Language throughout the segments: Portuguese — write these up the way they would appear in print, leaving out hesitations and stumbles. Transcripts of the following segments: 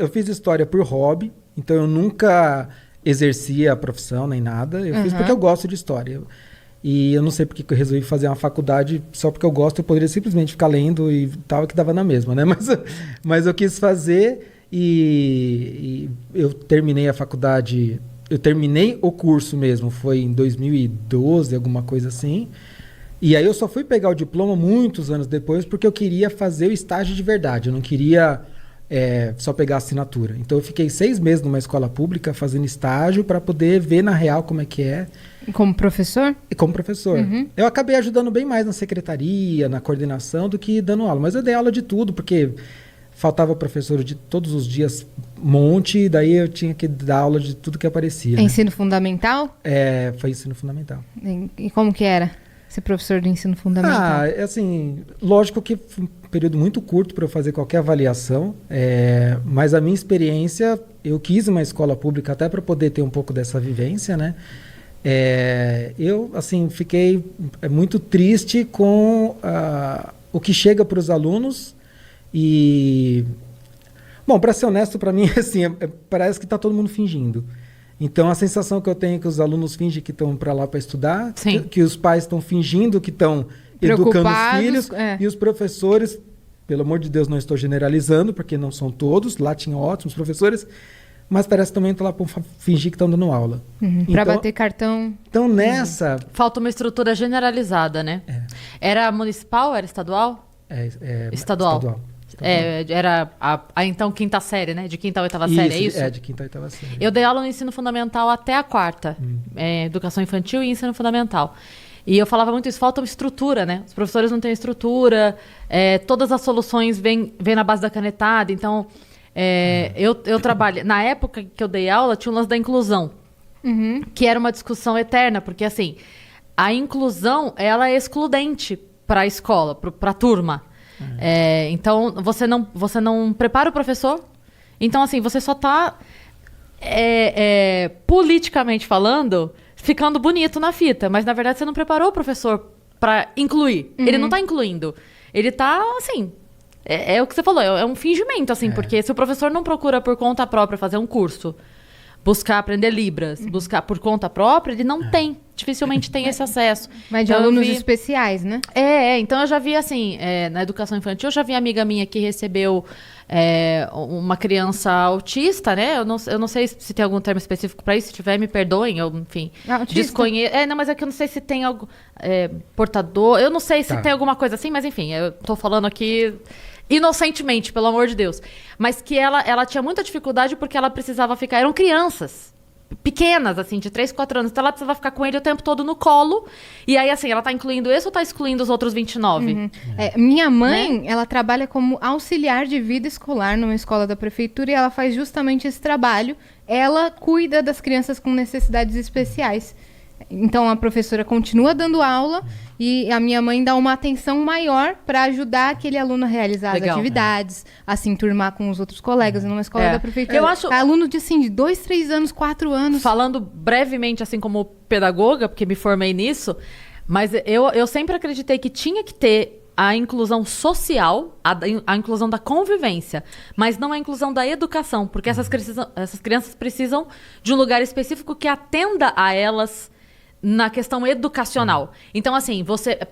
eu fiz história por hobby, então eu nunca exerci a profissão nem nada. Eu fiz porque eu gosto de história. E eu não sei porque que eu resolvi fazer uma faculdade só porque eu gosto. Eu poderia simplesmente ficar lendo e tal, que dava na mesma, né? Mas eu quis fazer e eu terminei a faculdade. Eu terminei o curso mesmo, foi em 2012, alguma coisa assim. E aí eu só fui pegar o diploma muitos anos depois porque eu queria fazer o estágio de verdade. Eu não queria só pegar a assinatura. Então eu fiquei 6 meses numa escola pública fazendo estágio para poder ver na real como é que é. Como professor? E como professor. Eu acabei ajudando bem mais na secretaria, na coordenação, do que dando aula. Mas eu dei aula de tudo, porque faltava professor de todos os dias, monte, e daí eu tinha que dar aula de tudo que aparecia. É ensino fundamental? Foi ensino fundamental. E como que era ser professor de ensino fundamental? Assim, lógico que foi um período muito curto para eu fazer qualquer avaliação, mas a minha experiência, eu quis uma escola pública até para poder ter um pouco dessa vivência, né? Eu, assim, fiquei muito triste com o que chega para os alunos e... Bom, para ser honesto, para mim, assim, parece que está todo mundo fingindo. Então, a sensação que eu tenho é que os alunos fingem que estão para lá para estudar, que os pais estão fingindo que estão educando os filhos, e os professores, pelo amor de Deus, não estou generalizando, porque não são todos, lá tinham ótimos professores, mas parece que também estão lá para fingir que estão dando aula. Para bater cartão. Então, nessa... Falta uma estrutura generalizada, né? Era municipal, era estadual? Estadual. Era então quinta série, né? De quinta a oitava série, é isso? De quinta a oitava série. Eu dei aula no ensino fundamental até a quarta. Educação infantil e ensino fundamental. E eu falava muito isso, falta uma estrutura, né? Os professores não têm estrutura, todas as soluções vêm na base da canetada. Então, eu trabalho... Na época que eu dei aula, tinha o lance da inclusão, que era uma discussão eterna, porque, assim, a inclusão, ela é excludente para a escola, para a turma. Então, você não prepara o professor. Então, assim, você só está, politicamente falando, ficando bonito na fita. Mas, na verdade, você não preparou o professor para incluir. Ele não está incluindo. Ele está, assim... É o que você falou, é um fingimento, assim. Porque se o professor não procura por conta própria fazer um curso, buscar aprender Libras, buscar por conta própria, ele não tem. Dificilmente tem esse acesso. Mas de alunos especiais, né? Então eu já vi, assim, na educação infantil, eu já vi amiga minha que recebeu uma criança autista, né? Eu não sei se tem algum termo específico para isso, se tiver, me perdoem, eu, enfim, desconheço. Não, mas é que eu não sei se tem algo portador, eu não sei se tem alguma coisa assim, mas enfim, eu tô falando aqui inocentemente, pelo amor de Deus. Mas que ela tinha muita dificuldade porque ela precisava ficar, eram crianças pequenas, assim, de 3, 4 anos. Então ela precisava ficar com ele o tempo todo no colo. E aí, assim, ela tá incluindo esse ou tá excluindo os outros 29? Minha mãe, ela trabalha como auxiliar de vida escolar numa escola da prefeitura e ela faz justamente esse trabalho. Ela cuida das crianças com necessidades especiais. Então, a professora continua dando aula e a minha mãe dá uma atenção maior para ajudar aquele aluno a realizar as atividades, a se enturmar com os outros colegas numa escola da prefeitura. Eu acho... Aluno de, assim, de 2, 3 anos, 4 anos. Falando brevemente, assim, como pedagoga, porque me formei nisso, mas eu sempre acreditei que tinha que ter a inclusão social, a inclusão da convivência, mas não a inclusão da educação, porque essas crianças precisam de um lugar específico que atenda a elas na questão educacional. Então, assim,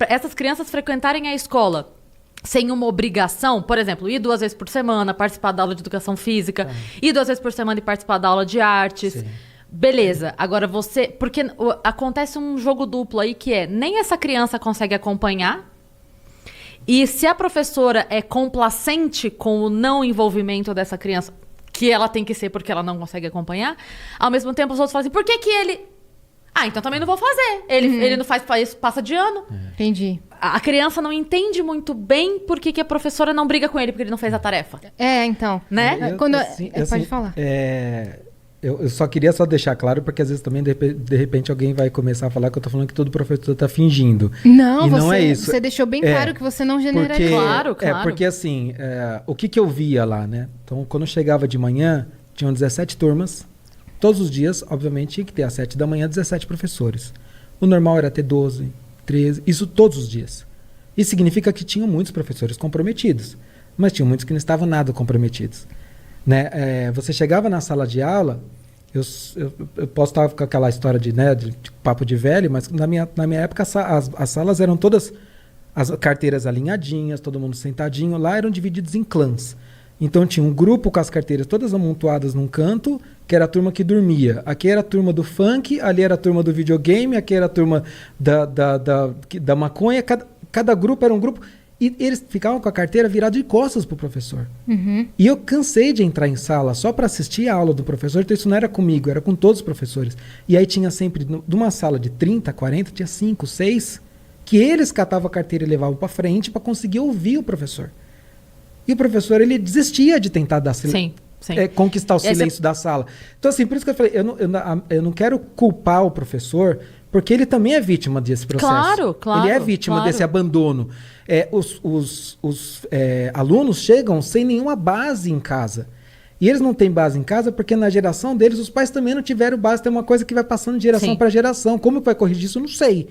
essas crianças frequentarem a escola sem uma obrigação, por exemplo, ir 2 vezes por semana, participar da aula de educação física, ir 2 vezes por semana e participar da aula de artes. Beleza. Agora porque acontece um jogo duplo aí que nem essa criança consegue acompanhar, e se a professora é complacente com o não envolvimento dessa criança, que ela tem que ser porque ela não consegue acompanhar, ao mesmo tempo os outros falam assim, por que ele... então também não vou fazer. Ele não faz isso, passa de ano. Entendi. A criança não entende muito bem por que a professora não briga com ele porque ele não fez a tarefa. Então. Né? Pode falar. Eu só queria deixar claro, porque às vezes também, de repente, alguém vai começar a falar que eu tô falando que todo professor tá fingindo. Não é isso. Você deixou bem claro que você não generaliza. Claro. Porque assim, o que eu via lá, né? Então, quando eu chegava de manhã, tinham 17 turmas. Todos os dias, obviamente, tinha que ter às 7 da manhã 17 professores. O normal era ter 12, 13, isso todos os dias. Isso significa que tinham muitos professores comprometidos, mas tinham muitos que não estavam nada comprometidos. né? Você chegava na sala de aula, eu posso estar com aquela história de papo de velho, mas na minha época as salas eram todas, as carteiras alinhadinhas, todo mundo sentadinho, lá eram divididos em clãs. Então tinha um grupo com as carteiras todas amontoadas num canto, que era a turma que dormia. Aqui era a turma do funk, ali era a turma do videogame, aqui era a turma da maconha. Cada grupo era um grupo. E eles ficavam com a carteira virada de costas pro professor. E eu cansei de entrar em sala só para assistir a aula do professor. Então isso não era comigo, era com todos os professores. E aí tinha sempre, de uma sala de 30, 40, tinha 5, 6, que eles catavam a carteira e levavam para frente para conseguir ouvir o professor. E o professor, ele desistia de tentar dar conquistar o silêncio da sala. Então, assim, por isso que eu falei, eu não quero culpar o professor, porque ele também é vítima desse processo. Claro. Ele é vítima desse abandono. Os alunos chegam sem nenhuma base em casa. E eles não têm base em casa porque na geração deles, os pais também não tiveram base. Tem uma coisa que vai passando de geração para geração. Como vai corrigir isso, eu não sei.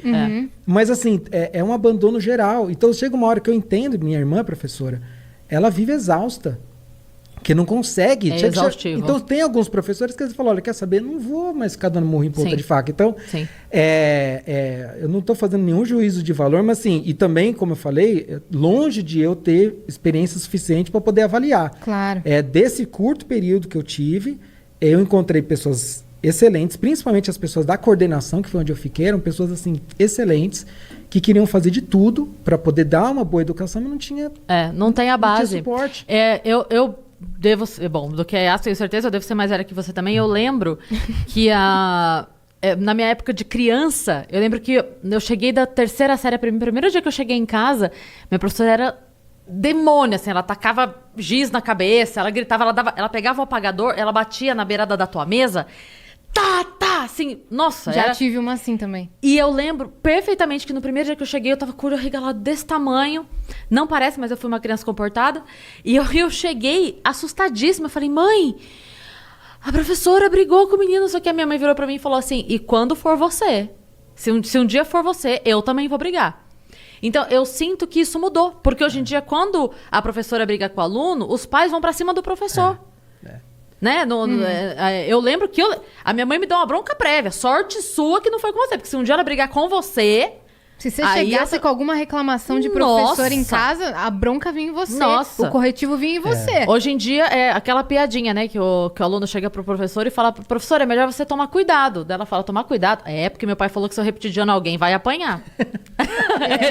Mas, assim, é um abandono geral. Então, chega uma hora que eu entendo, minha irmã, professora, ela vive exausta, que não consegue. Exaustivo. Então, tem alguns professores que eles falam, olha, quer saber? Não vou mais ficar dando murro em ponta de faca. Então, eu não estou fazendo nenhum juízo de valor, mas assim, e também, como eu falei, longe de eu ter experiência suficiente para poder avaliar. Claro. Desse curto período que eu tive, eu encontrei pessoas excelentes, principalmente as pessoas da coordenação, que foi onde eu fiquei, eram pessoas assim excelentes, que queriam fazer de tudo para poder dar uma boa educação, mas não tinha não tem a base. Não tinha suporte. Eu devo ser, bom, do que é tenho certeza, eu devo ser mais velha que você também. Eu lembro que na minha época de criança, eu lembro que eu cheguei da terceira série, primeiro dia que eu cheguei em casa, minha professora era demônio, assim, ela tacava giz na cabeça, ela gritava, ela pegava o apagador, ela batia na beirada da tua mesa, assim, nossa. Já tive uma assim também. E eu lembro perfeitamente que no primeiro dia que eu cheguei, eu tava com o olho arregalado desse tamanho. Não parece, mas eu fui uma criança comportada. E eu cheguei assustadíssima. Eu falei, mãe, a professora brigou com o menino. Só que a minha mãe virou pra mim e falou assim, e quando for você? Se um dia for você, eu também vou brigar. Então, eu sinto que isso mudou. Porque hoje em dia, quando a professora briga com o aluno, os pais vão pra cima do professor. Né? Eu lembro que a minha mãe me deu uma bronca prévia. Sorte sua que não foi com você. Porque se um dia ela brigar com você... Se você chegasse com alguma reclamação de professor em casa, a bronca vinha em você. O corretivo vinha em você. Hoje em dia, é aquela piadinha, né? Que o aluno chega pro professor e fala, professor, é melhor você tomar cuidado. Daí ela fala, tomar cuidado? Porque meu pai falou que se eu repetir de ano alguém vai apanhar.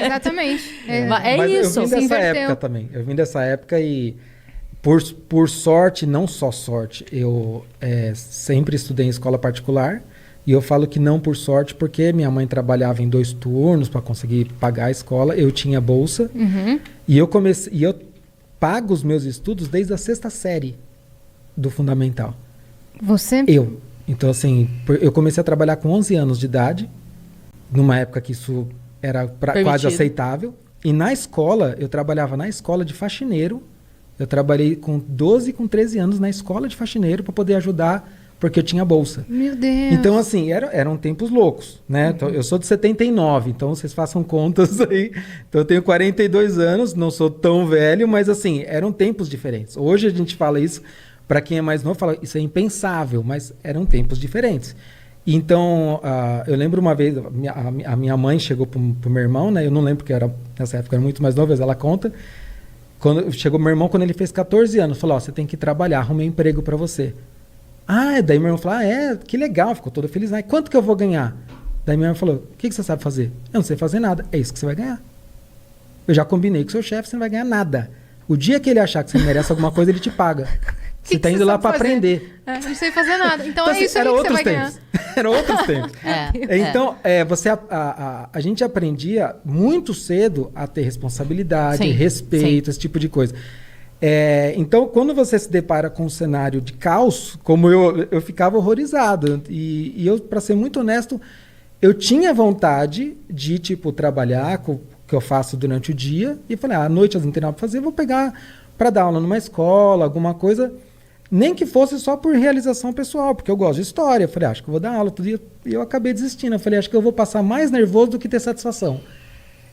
Exatamente. Mas isso. Eu vim dessa época também. Eu vim dessa época e... Por sorte, não só sorte, eu sempre estudei em escola particular. E eu falo que não por sorte, porque minha mãe trabalhava em 2 turnos para conseguir pagar a escola. Eu tinha bolsa. E eu pago os meus estudos desde a 6ª série do fundamental. Você? Eu. Então, assim, eu comecei a trabalhar com 11 anos de idade, numa época que isso era quase aceitável. E na escola, eu trabalhava na escola de faxineiro. Eu trabalhei com 12 e com 13 anos na escola de faxineiro para poder ajudar, porque eu tinha bolsa. Meu Deus! Então, assim, eram tempos loucos, né? Então, eu sou de 79, então vocês façam contas aí. Então, eu tenho 42 anos, não sou tão velho, mas, assim, eram tempos diferentes. Hoje a gente fala isso, para quem é mais novo, fala isso é impensável, mas eram tempos diferentes. Então, eu lembro uma vez, a minha mãe chegou pro meu irmão, né? Eu não lembro, porque nessa época era muito mais novo, mas ela conta. Chegou meu irmão quando ele fez 14 anos, falou, você tem que trabalhar, arrumei um emprego para você. Daí meu irmão falou, que legal, ficou todo feliz. Quanto que eu vou ganhar? Daí meu irmão falou, o que você sabe fazer? Eu não sei fazer nada, é isso que você vai ganhar. Eu já combinei com o seu chefe, você não vai ganhar nada. O dia que ele achar que você merece alguma coisa, ele te paga. Você está indo lá para aprender. Não sei fazer nada. Então é isso aí que você vai ganhar. Eram outros tempos. Então, a gente aprendia muito cedo a ter responsabilidade, respeito, esse tipo de coisa. Então, quando você se depara com um cenário de caos, como eu ficava horrorizado. E eu, para ser muito honesto, eu tinha vontade de, trabalhar com o que eu faço durante o dia. E falei, à noite eu não tenho nada para fazer, vou pegar para dar aula numa escola, alguma coisa. Nem que fosse só por realização pessoal, porque eu gosto de história. Eu falei, acho que eu vou dar aula todo dia. E eu acabei desistindo. Eu falei, acho que eu vou passar mais nervoso do que ter satisfação.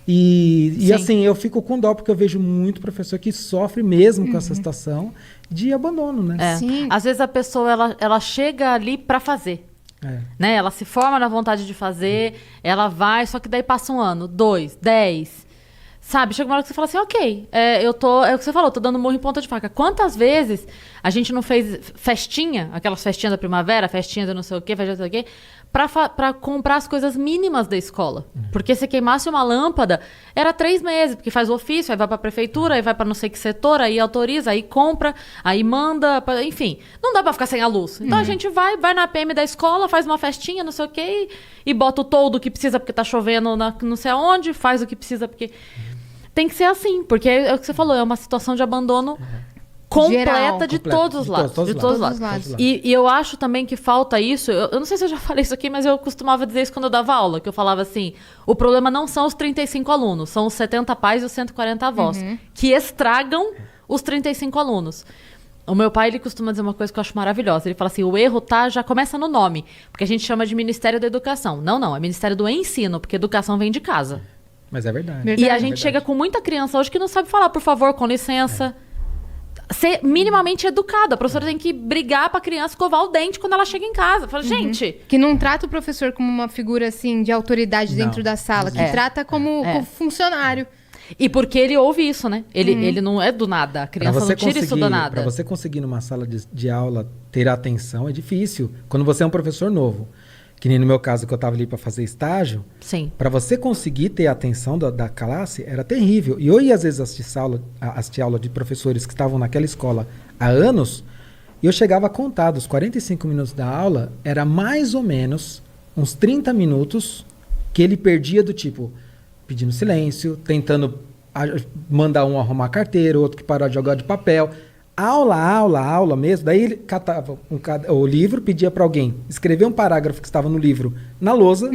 E Sim. assim, eu fico com dó, porque eu vejo muito professor que sofre mesmo com essa situação de abandono, né? É. Sim. Às vezes a pessoa, ela chega ali pra fazer. É. Né? Ela se forma na vontade de fazer, ela vai, só que daí passa 1 ano, 2, 10. Sabe? Chega uma hora que você fala assim, ok, é o que você falou, tô dando murro em ponta de faca. Quantas vezes a gente não fez festinha, aquelas festinhas da primavera, festinha do não sei o quê, festinha do não sei o quê, pra comprar as coisas mínimas da escola. Porque se queimasse uma lâmpada, era 3 meses, porque faz o ofício, aí vai pra prefeitura, aí vai pra não sei que setor, aí autoriza, aí compra, aí manda, enfim. Não dá pra ficar sem a luz. Então a gente vai na PM da escola, faz uma festinha, não sei o quê, e bota o toldo que precisa porque tá chovendo não sei aonde, faz o que precisa porque... Tem que ser assim, porque é o que você falou, é uma situação de abandono completa Geral. de todos os lados. De todos os lados. lados. E eu acho também que falta isso. Eu não sei se eu já falei isso aqui, mas eu costumava dizer isso quando eu dava aula, que eu falava assim: o problema não são os 35 alunos, são os 70 pais e os 140 avós, que estragam os 35 alunos. O meu pai, ele costuma dizer uma coisa que eu acho maravilhosa. Ele fala assim, o erro já começa no nome, porque a gente chama de Ministério da Educação. Não, é Ministério do Ensino, porque educação vem de casa. Mas é verdade. E a Verdade. gente chega com muita criança hoje que não sabe falar, por favor, com licença. Ser minimamente educado. A professora tem que brigar pra criança escovar o dente quando ela chega em casa. Fala, gente... Que não trata o professor como uma figura, assim, de autoridade Não. dentro da sala. Que trata como funcionário. E porque ele ouve isso, né? Ele não é do nada. A criança não tira isso do nada. Para você conseguir numa sala de aula ter atenção é difícil. Quando você é um professor novo, que nem no meu caso que eu estava ali para fazer estágio, Sim. para você conseguir ter a atenção da classe era terrível. E eu ia às vezes assistir aula de professores que estavam naquela escola há anos, e eu chegava a contar dos 45 minutos da aula, era mais ou menos uns 30 minutos que ele perdia do tipo pedindo silêncio, tentando mandar um arrumar a carteira, outro que parou de jogar de papel. Aula mesmo. Daí ele catava o livro, pedia para alguém escrever um parágrafo que estava no livro na lousa,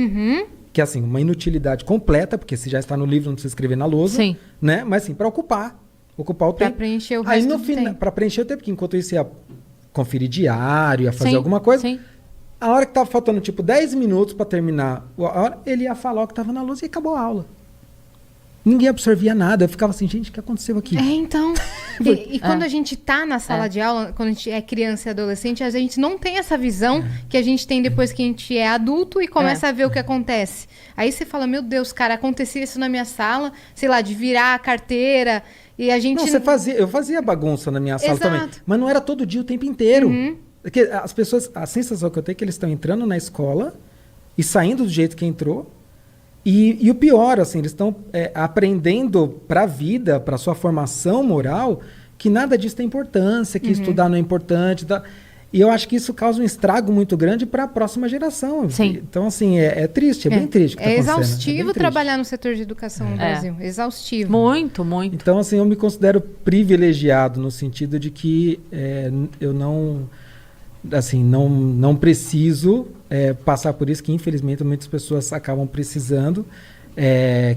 que é assim, uma inutilidade completa, porque se já está no livro não precisa escrever na lousa. Sim. Né? Mas assim, para ocupar o Pra tempo. preencher o Aí resto no do final, tempo. para preencher o tempo, porque enquanto isso ia conferir diário, ia fazer Sim, alguma coisa. sim. A hora que tava faltando tipo 10 minutos para terminar a hora, ele ia falar o que estava na lousa e acabou a aula. Ninguém absorvia nada. Eu ficava assim, gente, o que aconteceu aqui? É, então. E quando a gente tá na sala de aula, quando a gente é criança e adolescente, a gente não tem essa visão que a gente tem depois que a gente é adulto e começa a ver o que acontece. Aí você fala, meu Deus, cara, acontecia isso na minha sala, sei lá, de virar a carteira e a gente... Não, eu fazia bagunça na minha sala Exato. também. Mas não era todo dia, o tempo inteiro. Porque as pessoas, a sensação que eu tenho é que eles estão entrando na escola e saindo do jeito que entrou. E o pior, assim, eles estão aprendendo para a vida, para sua formação moral, que nada disso tem importância, que estudar não é importante. E eu acho que isso causa um estrago muito grande para a próxima geração. Sim. Então, assim, é triste, é bem triste o que tá É acontecendo. exaustivo bem triste. trabalhar no setor de educação no Brasil. Exaustivo. Muito, muito. Então, assim, eu me considero privilegiado no sentido de que eu não preciso passar por isso, que infelizmente muitas pessoas acabam precisando,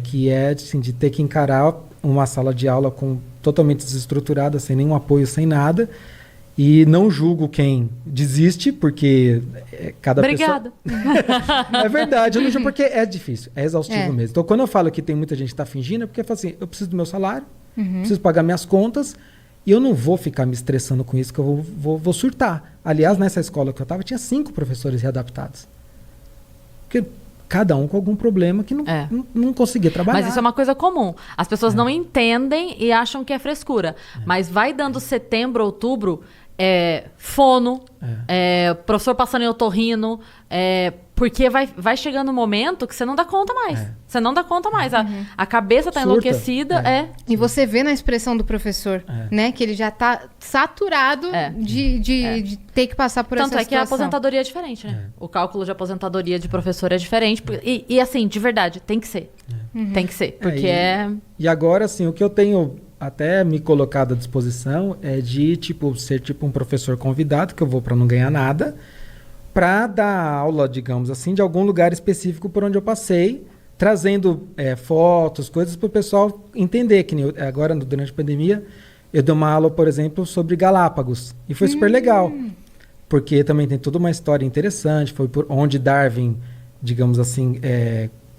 que é assim, de ter que encarar uma sala de aula totalmente desestruturada, sem nenhum apoio, sem nada. E não julgo quem desiste, porque cada Obrigada. pessoa... É verdade, eu não julgo porque é difícil, é exaustivo mesmo. Então, quando eu falo que tem muita gente que está fingindo, é porque eu falo assim, eu preciso do meu salário, preciso pagar minhas contas, e eu não vou ficar me estressando com isso, que eu vou surtar. Aliás, nessa escola que eu estava, tinha 5 professores readaptados. Porque cada um com algum problema que não conseguia trabalhar. Mas isso é uma coisa comum. As pessoas não entendem e acham que é frescura. Mas vai dando setembro, outubro, fono, professor passando em otorrino, porque vai chegando um momento que você não dá conta mais. Você não dá conta mais. A cabeça tá Surta. enlouquecida. E você vê na expressão do professor, né? Que ele já tá saturado de ter que passar por Tanto essa é que a situação. aposentadoria é diferente, né? O cálculo de aposentadoria de professor é diferente. E assim, de verdade, tem que ser. Tem que ser. Porque E agora, assim, o que eu tenho até me colocado à disposição é de ser um professor convidado, que eu vou para não ganhar nada, para dar aula, digamos assim, de algum lugar específico por onde eu passei, trazendo fotos, coisas para o pessoal entender. Que nem agora, durante a pandemia, eu dei uma aula, por exemplo, sobre Galápagos. E foi super legal, porque também tem toda uma história interessante. Foi por onde Darwin, digamos assim,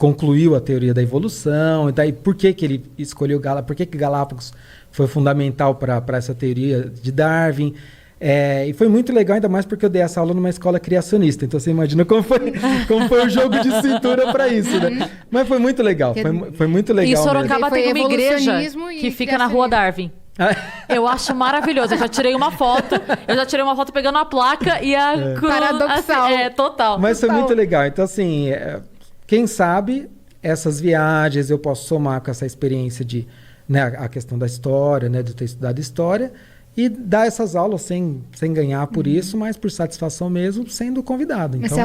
concluiu a teoria da evolução, e daí por que ele escolheu Galápagos, por que Galápagos foi fundamental para essa teoria de Darwin. E foi muito legal, ainda mais porque eu dei essa aula numa escola criacionista. Então você imagina como foi o jogo de cintura para isso, né? Mas foi muito legal, foi muito legal. Em Sorocaba tem uma igreja e que fica na Rua Darwin. Eu acho maravilhoso. Eu já tirei uma foto pegando a placa e a cruz. Paradoxal. Assim, total. Mas foi muito legal. Então, assim, quem sabe essas viagens eu posso somar com essa experiência de, né, a questão da história, né, de ter estudado história, e dar essas aulas sem ganhar por isso, mas por satisfação mesmo, sendo convidado. Então,